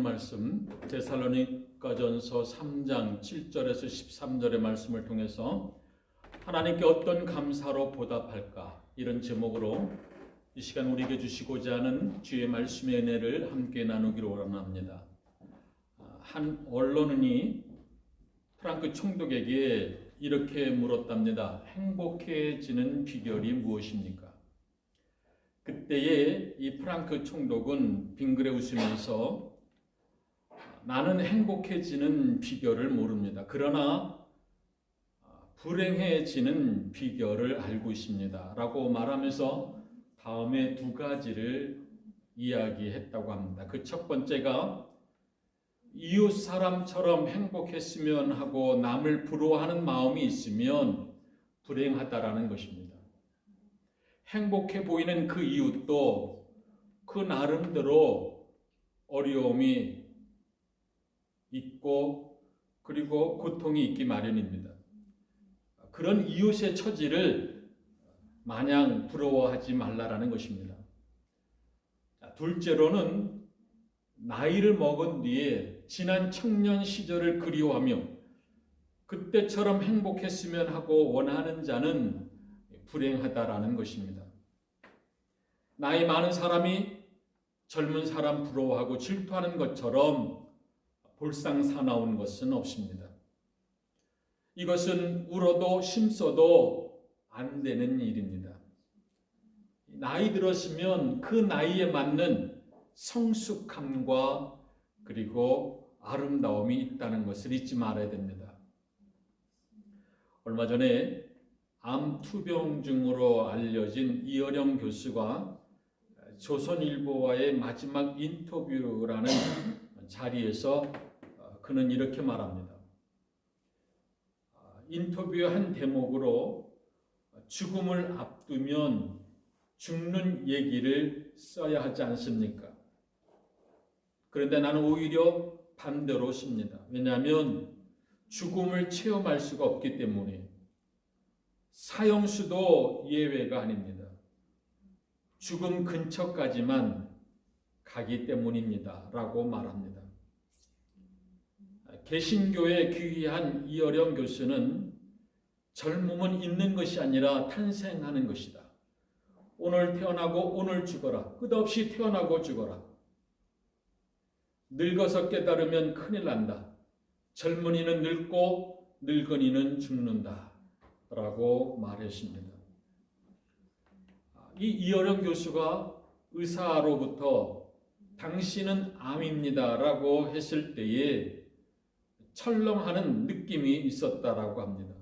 말씀 데살로니가전서 3장 7절에서 13절의 말씀을 통해서 하나님께 어떤 감사로 보답할까, 이런 제목으로 이 시간 우리에게 주시고자 하는 주의 말씀의 은혜를 함께 나누기로 원합니다. 한 언론인이 프랑크 총독에게 이렇게 물었답니다. 행복해지는 비결이 무엇입니까? 그때에 이 프랑크 총독은 빙그레 웃으면서 나는 행복해지는 비결을 모릅니다. 그러나 불행해지는 비결을 알고 있습니다. 라고 말하면서 다음에 두 가지를 이야기했다고 합니다. 그 첫 번째가 이웃 사람처럼 행복했으면 하고 남을 부러워하는 마음이 있으면 불행하다라는 것입니다. 행복해 보이는 그 이웃도 그 나름대로 어려움이 있고 그리고 고통이 있기 마련입니다. 그런 이웃의 처지를 마냥 부러워하지 말라라는 것입니다. 둘째로는 나이를 먹은 뒤에 지난 청년 시절을 그리워하며 그때처럼 행복했으면 하고 원하는 자는 불행하다라는 것입니다. 나이 많은 사람이 젊은 사람 부러워하고 질투하는 것처럼 볼상사나운 것은 없습니다. 이것은 울어도 심써도 안 되는 일입니다. 나이 들었으면 그 나이에 맞는 성숙함과 그리고 아름다움이 있다는 것을 잊지 말아야 됩니다. 얼마 전에 암투병증으로 알려진 이어령 교수가 조선일보와의 마지막 인터뷰라는 자리에서 그는 이렇게 말합니다. 인터뷰의 한 대목으로 죽음을 앞두면 죽는 얘기를 써야 하지 않습니까? 그런데 나는 오히려 반대로 씁니다. 왜냐하면 죽음을 체험할 수가 없기 때문에. 사형수도 예외가 아닙니다. 죽음 근처까지만 가기 때문입니다. 라고 말합니다. 개신교의 귀한 이어령 교수는 젊음은 있는 것이 아니라 탄생하는 것이다. 오늘 태어나고 오늘 죽어라. 끝없이 태어나고 죽어라. 늙어서 깨달으면 큰일 난다. 젊은이는 늙고 늙은이는 죽는다. 라고 말했습니다. 이 이어령 교수가 의사로부터 당신은 암입니다. 라고 했을 때에 철렁하는 느낌이 있었다라고 합니다.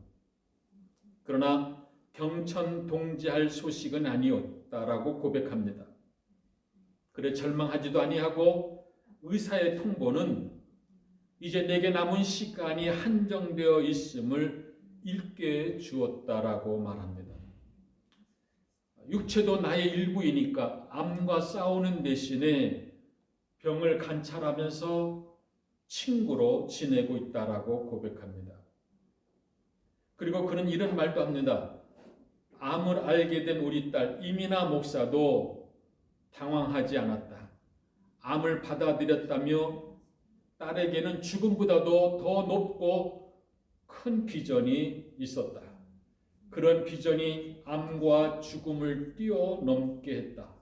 그러나 경천동지할 소식은 아니었다라고 고백합니다. 그래 절망하지도 아니하고 의사의 통보는 이제 내게 남은 시간이 한정되어 있음을 읽게 주었다라고 말합니다. 육체도 나의 일부이니까 암과 싸우는 대신에 병을 관찰하면서 친구로 지내고 있다라고 고백합니다. 그리고 그는 이런 말도 합니다. 암을 알게 된 우리 딸 이미나 목사도 당황하지 않았다. 암을 받아들였다며 딸에게는 죽음보다도 더 높고 큰 비전이 있었다. 그런 비전이 암과 죽음을 뛰어넘게 했다.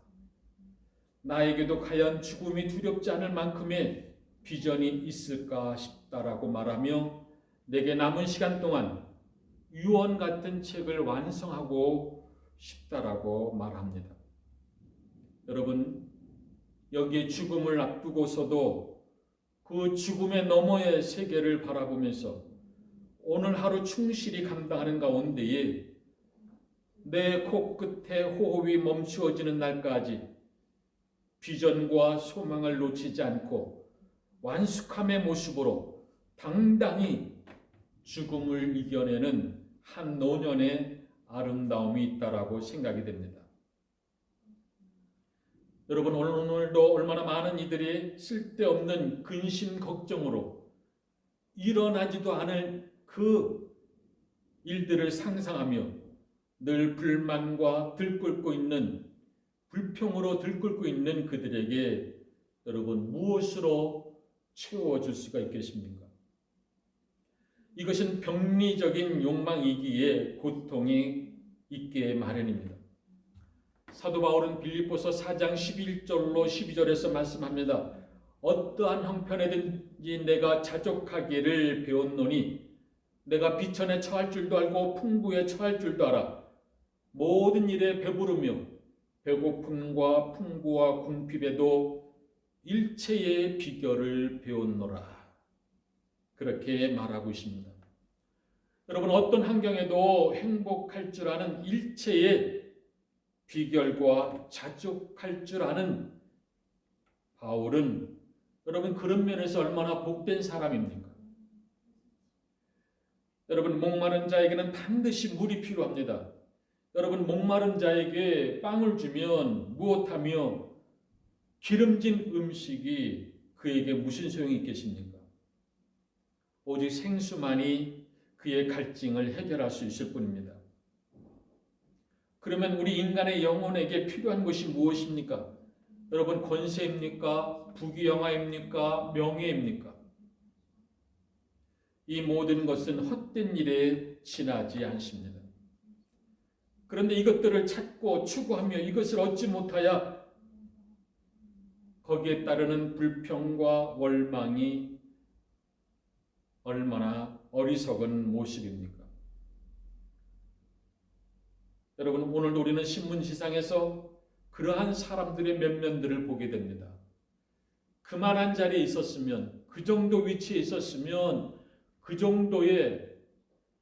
나에게도 과연 죽음이 두렵지 않을 만큼의 비전이 있을까 싶다라고 말하며 내게 남은 시간 동안 유언 같은 책을 완성하고 싶다라고 말합니다. 여러분, 여기에 죽음을 앞두고서도 그 죽음의 너머의 세계를 바라보면서 오늘 하루 충실히 감당하는 가운데에 내 코끝에 호흡이 멈추어지는 날까지 비전과 소망을 놓치지 않고 완숙함의 모습으로 당당히 죽음을 이겨내는 한 노년의 아름다움이 있다라고 생각이 됩니다. 여러분, 오늘도 얼마나 많은 이들이 쓸데없는 근심 걱정으로 일어나지도 않을 그 일들을 상상하며 늘 불만과 들끓고 있는 불평으로 들끓고 있는 그들에게 여러분 무엇으로 채워줄 수가 있겠습니까? 이것은 병리적인 욕망이기에 고통이 있게 마련입니다. 사도 바울은 빌립보서 4장 11절로 12절에서 말씀합니다. 어떠한 형편에든지 내가 자족하기를 배웠노니 내가 비천에 처할 줄도 알고 풍부에 처할 줄도 알아. 모든 일에 배부르며 배고픔과 풍부와 궁핍에도 일체의 비결을 배웠노라. 그렇게 말하고 있습니다. 여러분, 어떤 환경에도 행복할 줄 아는 일체의 비결과 자족할 줄 아는 바울은 여러분 그런 면에서 얼마나 복된 사람입니까? 여러분, 목마른 자에게는 반드시 물이 필요합니다. 여러분, 목마른 자에게 빵을 주면 무엇하며 기름진 음식이 그에게 무슨 소용이 있겠습니까? 오직 생수만이 그의 갈증을 해결할 수 있을 뿐입니다. 그러면 우리 인간의 영혼에게 필요한 것이 무엇입니까? 여러분, 권세입니까? 부귀영화입니까? 명예입니까? 이 모든 것은 헛된 일에 지나지 않습니다. 그런데 이것들을 찾고 추구하며 이것을 얻지 못하여 거기에 따르는 불평과 원망이 얼마나 어리석은 모습입니까? 여러분, 오늘 우리는 신문지상에서 그러한 사람들의 면면들을 보게 됩니다. 그만한 자리에 있었으면, 그 정도 위치에 있었으면, 그 정도의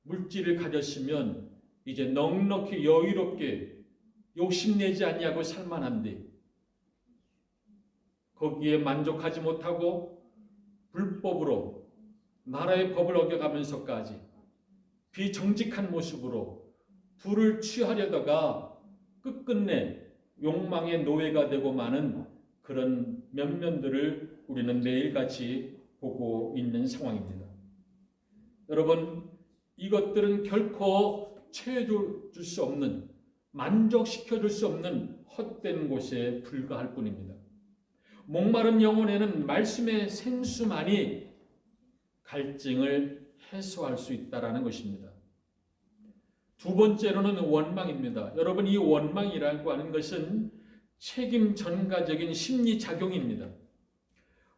물질을 가졌으면 이제 넉넉히 여유롭게 욕심내지 아니하고 살만한데 거기에 만족하지 못하고 불법으로 나라의 법을 어겨가면서까지 비정직한 모습으로 부를 취하려다가 끝끝내 욕망의 노예가 되고 마는 그런 면면들을 우리는 매일같이 보고 있는 상황입니다. 여러분, 이것들은 결코 채워줄 수 없는, 만족시켜줄 수 없는 헛된 곳에 불과할 뿐입니다. 목마른 영혼에는 말씀의 생수만이 갈증을 해소할 수 있다는 것입니다. 두 번째로는 원망입니다. 여러분, 이 원망이라고 하는 것은 책임 전가적인 심리작용입니다.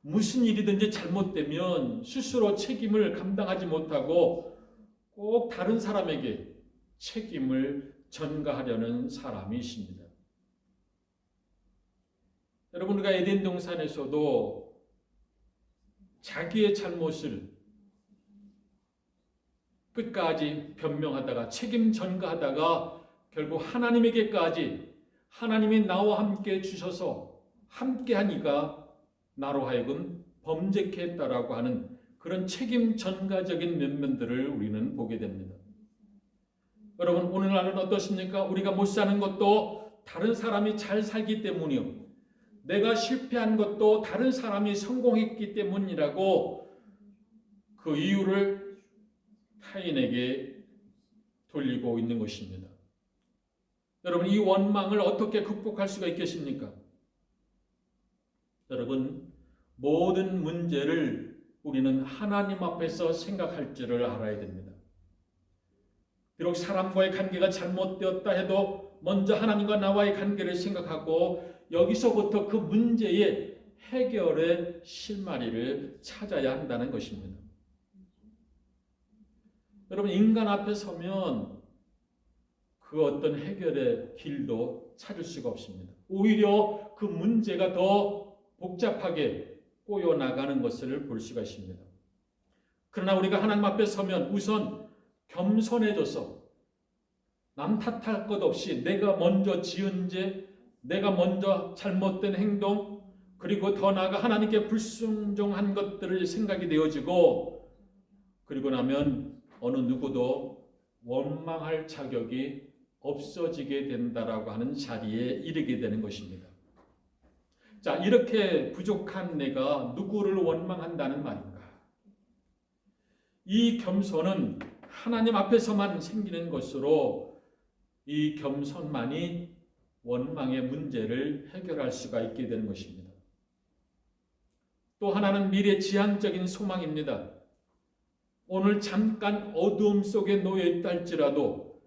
무슨 일이든지 잘못되면 스스로 책임을 감당하지 못하고 꼭 다른 사람에게 책임을 전가하려는 사람이 있습니다. 여러분, 우리가 에덴 동산에서도 자기의 잘못을 끝까지 변명하다가 책임 전가하다가 결국 하나님에게까지 하나님이 나와 함께 주셔서 함께한 이가 나로 하여금 범죄케 했다라고 하는 그런 책임 전가적인 면면들을 우리는 보게 됩니다. 여러분, 오늘날은 어떻습니까? 우리가 못 사는 것도 다른 사람이 잘 살기 때문이요, 내가 실패한 것도 다른 사람이 성공했기 때문이라고 그 이유를 타인에게 돌리고 있는 것입니다. 여러분, 이 원망을 어떻게 극복할 수가 있겠습니까? 여러분, 모든 문제를 우리는 하나님 앞에서 생각할 줄을 알아야 됩니다. 비록 사람과의 관계가 잘못되었다 해도 먼저 하나님과 나와의 관계를 생각하고 여기서부터 그 문제의 해결의 실마리를 찾아야 한다는 것입니다. 여러분, 인간 앞에 서면 그 어떤 해결의 길도 찾을 수가 없습니다. 오히려 그 문제가 더 복잡하게 꼬여나가는 것을 볼 수가 있습니다. 그러나 우리가 하나님 앞에 서면 우선 겸손해져서 남 탓할 것 없이 내가 먼저 지은 죄, 내가 먼저 잘못된 행동, 그리고 더 나아가 하나님께 불순종한 것들을 생각이 되어지고, 그리고 나면 어느 누구도 원망할 자격이 없어지게 된다라고 하는 자리에 이르게 되는 것입니다. 자, 이렇게 부족한 내가 누구를 원망한다는 말인가? 이 겸손은 하나님 앞에서만 생기는 것으로 이 겸손만이 원망의 문제를 해결할 수가 있게 되는 것입니다. 또 하나는 미래 지향적인 소망입니다. 오늘 잠깐 어두움 속에 놓여 있다 할지라도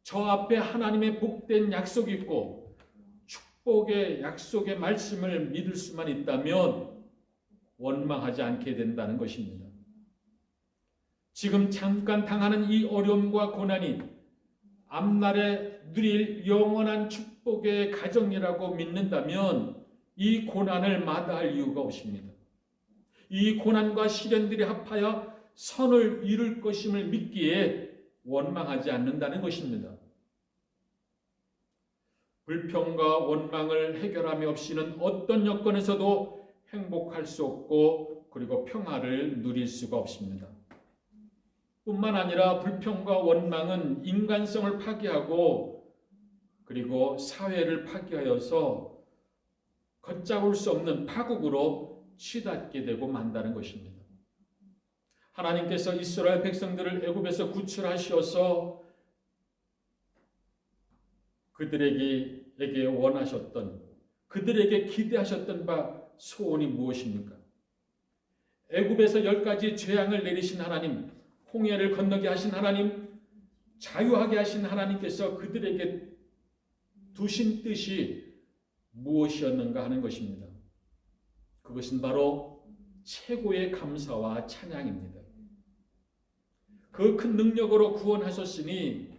저 앞에 하나님의 복된 약속이 있고 축복의 약속의 말씀을 믿을 수만 있다면 원망하지 않게 된다는 것입니다. 지금 잠깐 당하는 이 어려움과 고난이 앞날에 누릴 영원한 축복의 가정이라고 믿는다면 이 고난을 마다할 이유가 없습니다. 이 고난과 시련들이 합하여 선을 이룰 것임을 믿기에 원망하지 않는다는 것입니다. 불평과 원망을 해결함이 없이는 어떤 여건에서도 행복할 수 없고 그리고 평화를 누릴 수가 없습니다. 뿐만 아니라 불평과 원망은 인간성을 파괴하고 그리고 사회를 파괴하여서 걷잡을 수 없는 파국으로 치닫게 되고 만다는 것입니다. 하나님께서 이스라엘 백성들을 애굽에서 구출하셔서 그들에게 원하셨던, 그들에게 기대하셨던 바 소원이 무엇입니까? 애굽에서 10가지 재앙을 내리신 하나님, 홍해를 건너게 하신 하나님, 자유하게 하신 하나님께서 그들에게 두신 뜻이 무엇이었는가 하는 것입니다. 그것은 바로 최고의 감사와 찬양입니다. 그 큰 능력으로 구원하셨으니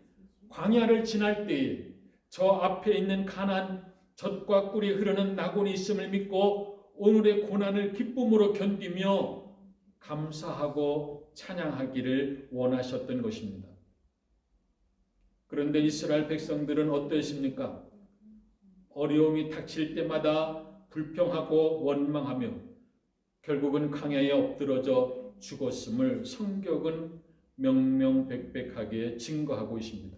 광야를 지날 때에 저 앞에 있는 가나안 젖과 꿀이 흐르는 낙원이 있음을 믿고 오늘의 고난을 기쁨으로 견디며 감사하고 찬양하기를 원하셨던 것입니다. 그런데 이스라엘 백성들은 어떠했습니까? 어려움이 닥칠 때마다 불평하고 원망하며 결국은 광야에 엎드러져 죽었음을 성경은 명명백백하게 증거하고 있습니다.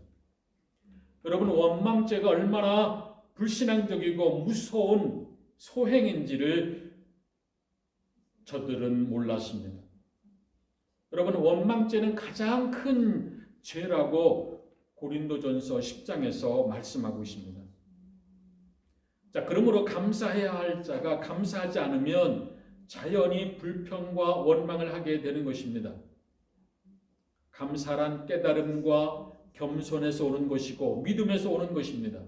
여러분, 원망죄가 얼마나 불신앙적이고 무서운 소행인지를 저들은 몰랐습니다. 여러분, 원망죄는 가장 큰 죄라고 고린도전서 10장에서 말씀하고 있습니다. 자, 그러므로 감사해야 할 자가 감사하지 않으면 자연히 불평과 원망을 하게 되는 것입니다. 감사란 깨달음과 겸손에서 오는 것이고 믿음에서 오는 것입니다.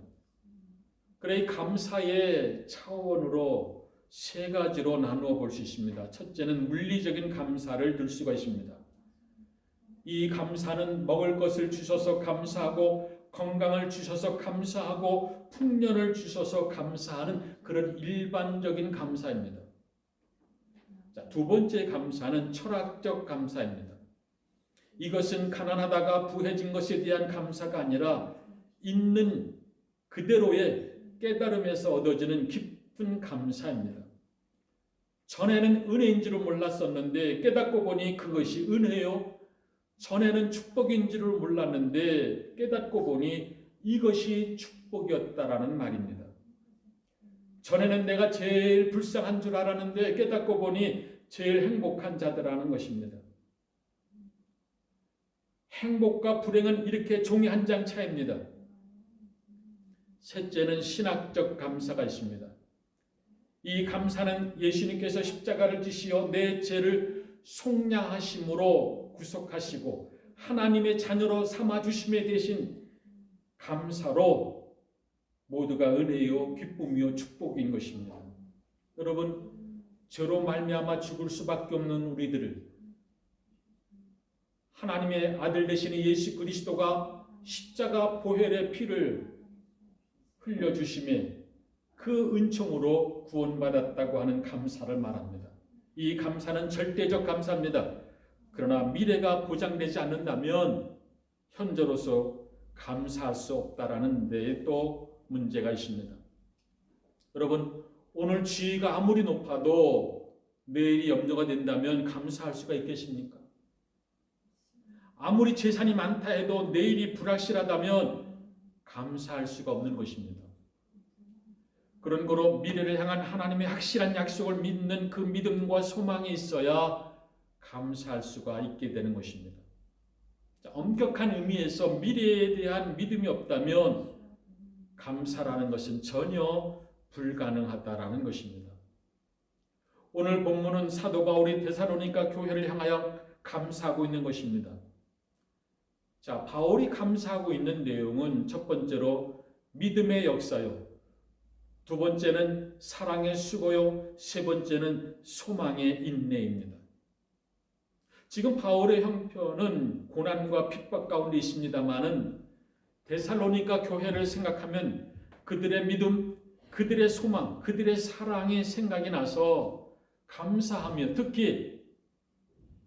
그래, 이 감사의 차원으로 세 가지로 나누어 볼 수 있습니다. 첫째는 물리적인 감사를 들 수가 있습니다. 이 감사는 먹을 것을 주셔서 감사하고 건강을 주셔서 감사하고 풍년을 주셔서 감사하는 그런 일반적인 감사입니다. 자, 두 번째 감사는 철학적 감사입니다. 이것은 가난하다가 부해진 것에 대한 감사가 아니라 있는 그대로의 깨달음에서 얻어지는 깊은 감사입니다. 전에는 은혜인 줄을 몰랐었는데 깨닫고 보니 그것이 은혜요. 전에는 축복인 줄을 몰랐는데 깨닫고 보니 이것이 축복이었다라는 말입니다. 전에는 내가 제일 불쌍한 줄 알았는데 깨닫고 보니 제일 행복한 자들라는 것입니다. 행복과 불행은 이렇게 종이 한 장 차이입니다. 셋째는 신학적 감사가 있습니다. 이 감사는 예수님께서 십자가를 지시어 내 죄를 속량하심으로 구속하시고 하나님의 자녀로 삼아주심에 대신 감사로 모두가 은혜요 기쁨이요 축복인 것입니다. 여러분, 죄로 말미암아 죽을 수밖에 없는 우리들을 하나님의 아들 되시는 예수 그리스도가 십자가 보혈의 피를 흘려주심에 그 은총으로 구원받았다고 하는 감사를 말합니다. 이 감사는 절대적 감사입니다. 그러나 미래가 보장되지 않는다면 현재로서 감사할 수 없다라는 데에 또 문제가 있습니다. 여러분, 오늘 지위가 아무리 높아도 내일이 염려가 된다면 감사할 수가 있겠습니까? 아무리 재산이 많다 해도 내일이 불확실하다면 감사할 수가 없는 것입니다. 그런 거로 미래를 향한 하나님의 확실한 약속을 믿는 그 믿음과 소망이 있어야 감사할 수가 있게 되는 것입니다. 자, 엄격한 의미에서 미래에 대한 믿음이 없다면 감사라는 것은 전혀 불가능하다라는 것입니다. 오늘 본문은 사도 바울이 데살로니가 교회를 향하여 감사하고 있는 것입니다. 자, 바울이 감사하고 있는 내용은 첫 번째로 믿음의 역사요, 두 번째는 사랑의 수고요, 세 번째는 소망의 인내입니다. 지금 바울의 형편은 고난과 핍박 가운데 있습니다마는 데살로니가 교회를 생각하면 그들의 믿음, 그들의 소망, 그들의 사랑의 생각이 나서 감사하며, 특히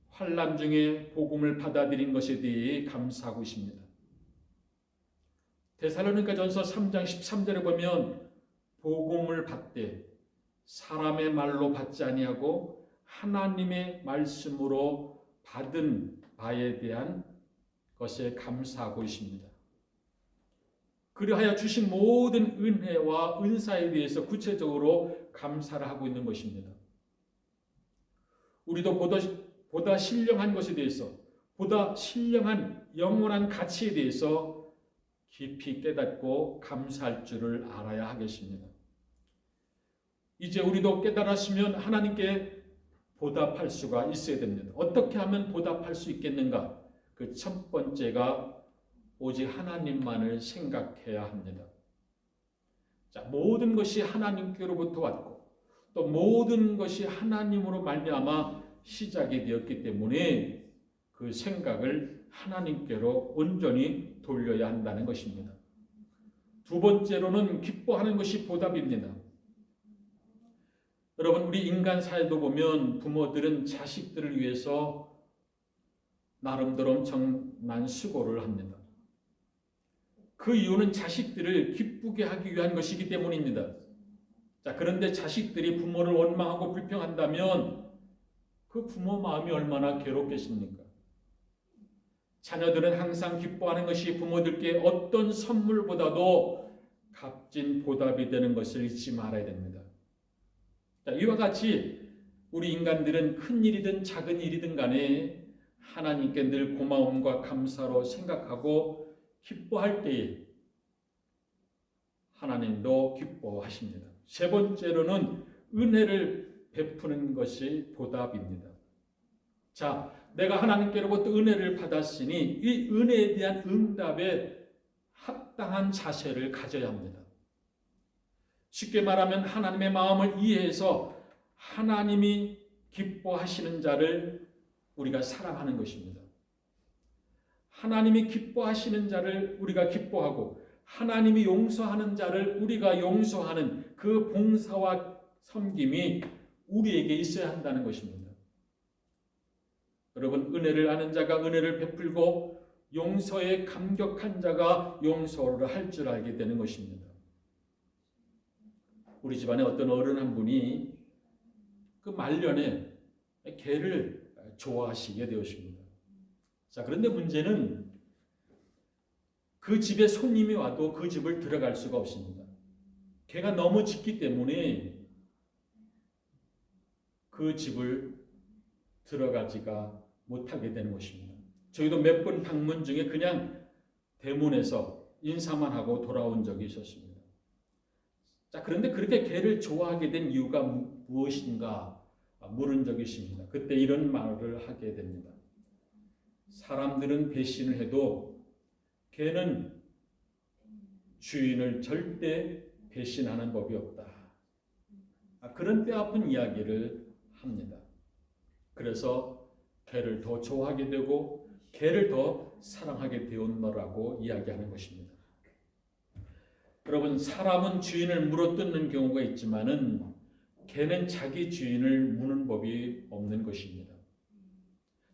환난 중에 복음을 받아들인 것에 대해 감사하고 있습니다. 데살로니가전서 3장 13절에 보면 복음을 받되 사람의 말로 받지 아니하고 하나님의 말씀으로 받은 바에 대한 것에 감사하고 있습니다. 그리하여 주신 모든 은혜와 은사에 대해서 구체적으로 감사를 하고 있는 것입니다. 우리도 보다 신령한 것에 대해서, 보다 신령한 영원한 가치에 대해서 깊이 깨닫고 감사할 줄을 알아야 하겠습니다. 이제 우리도 깨달았으면 하나님께 보답할 수가 있어야 됩니다. 어떻게 하면 보답할 수 있겠는가? 그 첫 번째가 오직 하나님만을 생각해야 합니다. 자, 모든 것이 하나님께로부터 왔고 또 모든 것이 하나님으로 말미암아 시작이 되었기 때문에 그 생각을 하나님께로 온전히 돌려야 한다는 것입니다. 두 번째로는 기뻐하는 것이 보답입니다. 여러분, 우리 인간 사회도 보면 부모들은 자식들을 위해서 나름대로 엄청난 수고를 합니다. 그 이유는 자식들을 기쁘게 하기 위한 것이기 때문입니다. 자, 그런데 자식들이 부모를 원망하고 불평한다면 그 부모 마음이 얼마나 괴롭겠습니까? 자녀들은 항상 기뻐하는 것이 부모들께 어떤 선물보다도 값진 보답이 되는 것을 잊지 말아야 됩니다. 자, 이와 같이 우리 인간들은 큰 일이든 작은 일이든 간에 하나님께 늘 고마움과 감사로 생각하고 기뻐할 때에 하나님도 기뻐하십니다. 세 번째로는 은혜를 베푸는 것이 보답입니다. 자, 내가 하나님께로부터 은혜를 받았으니 이 은혜에 대한 응답에 합당한 자세를 가져야 합니다. 쉽게 말하면 하나님의 마음을 이해해서 하나님이 기뻐하시는 자를 우리가 사랑하는 것입니다. 하나님이 기뻐하시는 자를 우리가 기뻐하고 하나님이 용서하는 자를 우리가 용서하는 그 봉사와 섬김이 우리에게 있어야 한다는 것입니다. 여러분, 은혜를 아는 자가 은혜를 베풀고 용서에 감격한 자가 용서를 할 줄 알게 되는 것입니다. 우리 집안에 어떤 어른 한 분이 그 말년에 개를 좋아하시게 되었습니다. 자, 그런데 문제는 그 집에 손님이 와도 그 집을 들어갈 수가 없습니다. 개가 너무 짖기 때문에 그 집을 들어가지가 못하게 되는 것입니다. 저희도 몇 번 방문 중에 그냥 대문에서 인사만 하고 돌아온 적이 있었습니다. 자, 그런데 그렇게 개를 좋아하게 된 이유가 무엇인가 물은 적이 있습니다. 그때 이런 말을 하게 됩니다. 사람들은 배신을 해도 개는 주인을 절대 배신하는 법이 없다. 그런 뼈아픈 이야기를 합니다. 그래서 개를 더 좋아하게 되고 개를 더 사랑하게 되었노라고 이야기하는 것입니다. 여러분, 사람은 주인을 물어뜯는 경우가 있지만은 개는 자기 주인을 무는 법이 없는 것입니다.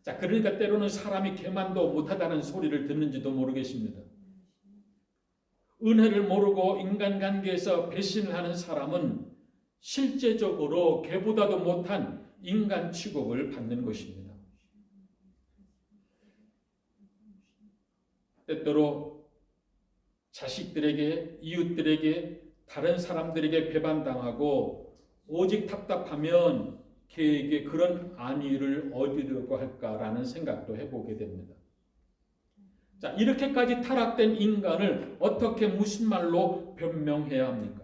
자, 그러니까 때로는 사람이 개만도 못하다는 소리를 듣는지도 모르겠습니다. 은혜를 모르고 인간관계에서 배신을 하는 사람은 실제적으로 개보다도 못한 인간 취급을 받는 것입니다. 때때로 자식들에게, 이웃들에게, 다른 사람들에게 배반당하고 오직 답답하면 개에게 그런 안위를 얻으려고 할까라는 생각도 해보게 됩니다. 자, 이렇게까지 타락된 인간을 어떻게 무슨 말로 변명해야 합니까?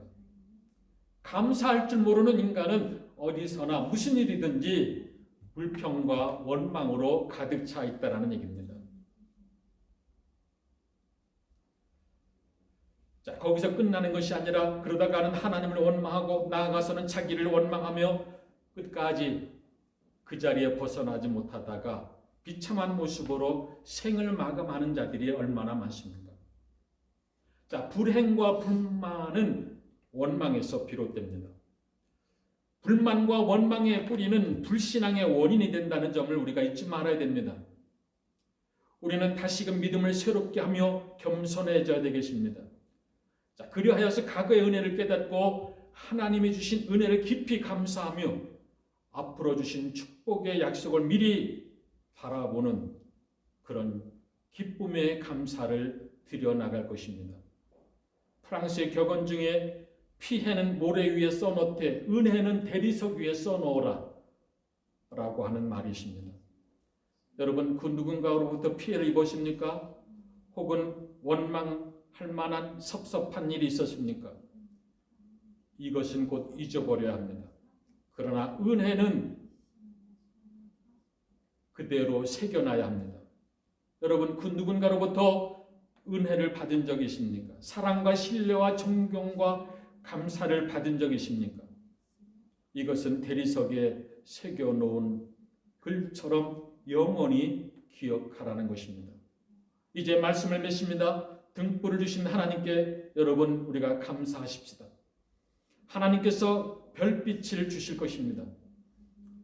감사할 줄 모르는 인간은 어디서나 무슨 일이든지 불평과 원망으로 가득 차 있다라는 얘기입니다. 자, 거기서 끝나는 것이 아니라 그러다가는 하나님을 원망하고 나아가서는 자기를 원망하며 끝까지 그 자리에 벗어나지 못하다가 비참한 모습으로 생을 마감하는 자들이 얼마나 많습니까? 자, 불행과 불만은 원망에서 비롯됩니다. 불만과 원망의 뿌리는 불신앙의 원인이 된다는 점을 우리가 잊지 말아야 됩니다. 우리는 다시금 믿음을 새롭게 하며 겸손해져야 되겠습니다. 자, 그리하여서 과거의 은혜를 깨닫고 하나님이 주신 은혜를 깊이 감사하며 앞으로 주신 축복의 약속을 미리 바라보는 그런 기쁨의 감사를 드려나갈 것입니다. 프랑스의 격언 중에 피해는 모래 위에 써놓되 은혜는 대리석 위에 써놓으라 라고 하는 말이 있습니다. 여러분, 그 누군가로부터 피해를 입으십니까? 혹은 원망할 만한 섭섭한 일이 있었습니까? 이것은 곧 잊어버려야 합니다. 그러나 은혜는 그대로 새겨놔야 합니다. 여러분, 그 누군가로부터 은혜를 받은 적이 있습니까? 사랑과 신뢰와 존경과 감사를 받은 적이 있습니까? 이것은 대리석에 새겨놓은 글처럼 영원히 기억하라는 것입니다. 이제 말씀을 맺습니다. 등불을 주신 하나님께 여러분 우리가 감사하십시다. 하나님께서 별빛을 주실 것입니다.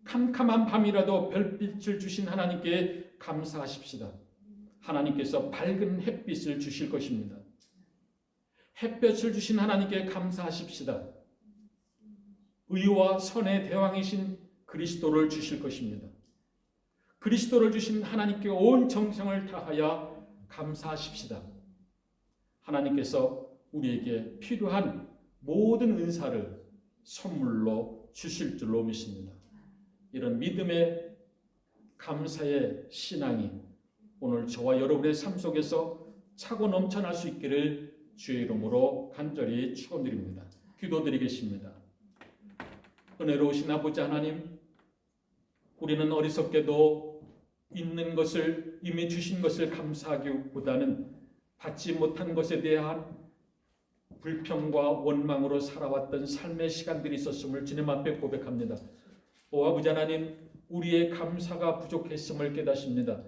캄캄한 밤이라도 별빛을 주신 하나님께 감사하십시다. 하나님께서 밝은 햇빛을 주실 것입니다. 햇볕을 주신 하나님께 감사하십시다. 의와 선의 대왕이신 그리스도를 주실 것입니다. 그리스도를 주신 하나님께 온 정성을 다하여 감사하십시다. 하나님께서 우리에게 필요한 모든 은사를 선물로 주실 줄로 믿습니다. 이런 믿음의 감사의 신앙이 오늘 저와 여러분의 삶 속에서 차고 넘쳐날 수 있기를 주의 이름으로 간절히 축원드립니다. 기도드리겠습니다. 은혜로우신 아버지 하나님, 우리는 어리석게도 있는 것을 이미 주신 것을 감사하기보다는 받지 못한 것에 대한 불평과 원망으로 살아왔던 삶의 시간들이 있었음을 주님 앞에 고백합니다. 오 아버지 하나님, 우리의 감사가 부족했음을 깨닫습니다.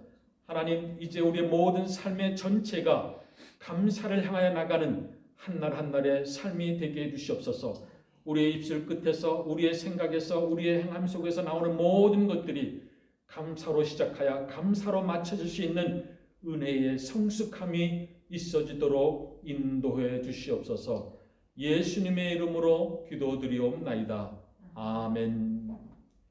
하나님, 이제 우리의 모든 삶의 전체가 감사를 향하여 나가는 한날 한날의 삶이 되게 해주시옵소서. 우리의 입술 끝에서, 우리의 생각에서, 우리의 행함 속에서 나오는 모든 것들이 감사로 시작하여 감사로 맞춰질 수 있는 은혜의 성숙함이 있어지도록 인도해 주시옵소서. 예수님의 이름으로 기도드리옵나이다. 아멘.